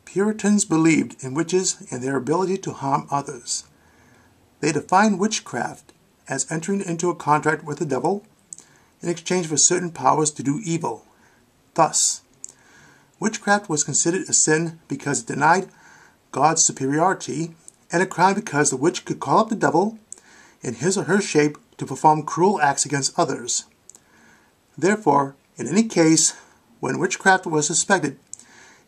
Puritans believed in witches and their ability to harm others. They defined witchcraft as entering into a contract with the devil in exchange for certain powers to do evil. Thus, witchcraft was considered a sin because it denied God's superiority, and a crime because the witch could call up the devil in his or her shape to perform cruel acts against others. Therefore, in any case, when witchcraft was suspected,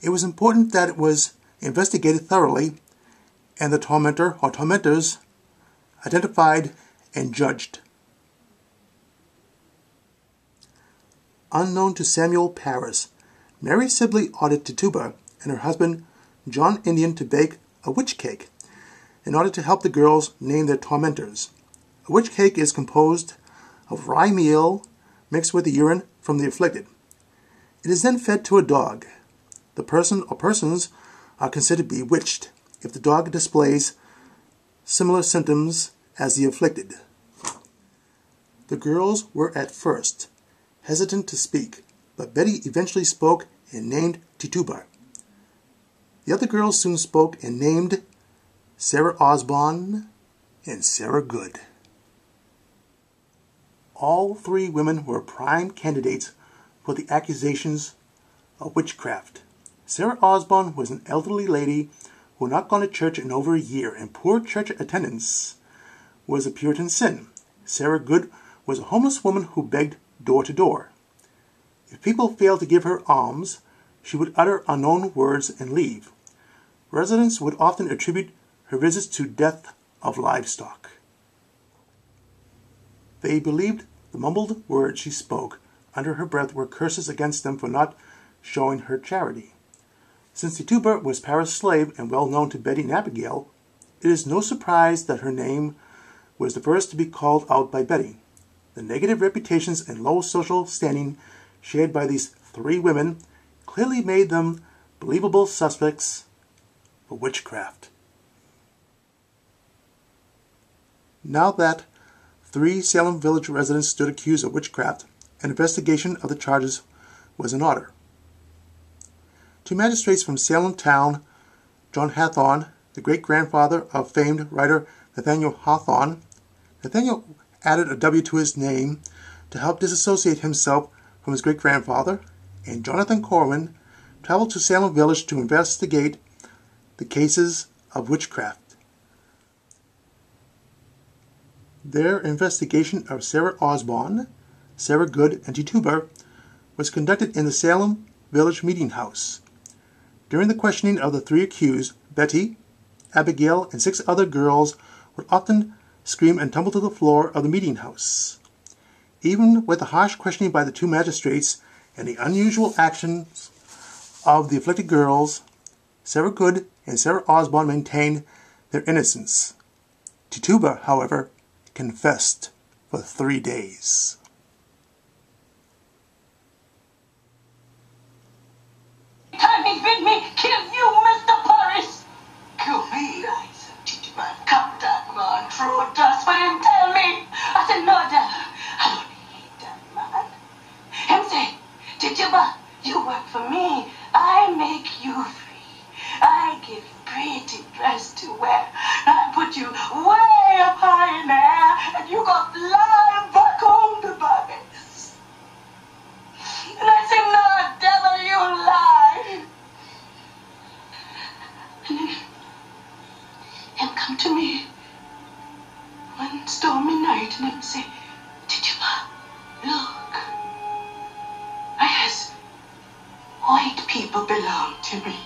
it was important that it was investigated thoroughly and the tormentor or tormentors identified and judged. Unknown to Samuel Parris, Mary Sibley ordered Tituba and her husband John Indian to bake a witch cake in order to help the girls name their tormentors. A witch cake is composed of rye meal mixed with the urine from the afflicted. It is then fed to a dog. The person or persons are considered bewitched if the dog displays similar symptoms as the afflicted. The girls were at first hesitant to speak, but Betty eventually spoke and named Tituba. The other girls soon spoke and named Sarah Osborne and Sarah Good. All three women were prime candidates for the accusations of witchcraft. Sarah Osborne was an elderly lady who had not gone to church in over a year, and poor church attendance was a Puritan sin. Sarah Good was a homeless woman who begged door to door. If people failed to give her alms, she would utter unknown words and leave. Residents would often attribute her visits to death of livestock. They believed the mumbled words she spoke under her breath were curses against them for not showing her charity. Since Tituba was Parris' slave and well known to Betty and Abigail, it is no surprise that her name was the first to be called out by Betty. The negative reputations and low social standing shared by these three women clearly made them believable suspects for witchcraft. Now that three Salem Village residents stood accused of witchcraft, an investigation of the charges was in order. Two magistrates from Salem town, John Hathorne, the great-grandfather of famed writer Nathaniel Hawthorne. Nathaniel added a W to his name to help disassociate himself from his great-grandfather, and Jonathan Corwin traveled to Salem Village to investigate the cases of witchcraft. Their investigation of Sarah Osborne, Sarah Good, and Tituba was conducted in the Salem Village Meeting House. During the questioning of the three accused, Betty, Abigail, and 6 other girls would often scream and tumble to the floor of the meeting house. Even with the harsh questioning by the two magistrates and the unusual actions of the afflicted girls, Sarah Good and Sarah Osborne maintained their innocence. Tituba, however, confessed for 3 days. Time he bid me kill you, Mr. Parris. Kill me? Tituba, come that man, true dust, but him tell me. I said, no, devil, I don't hate that man. Him say, Tituba, you work for me. I make you free. I give pretty dress to wear. I put you way up high in the air, and you go flying back home to Barbados. And I say, no, devil, you lie. And then him come to me one stormy night and him say, Tituba, look, I has white people belong to me.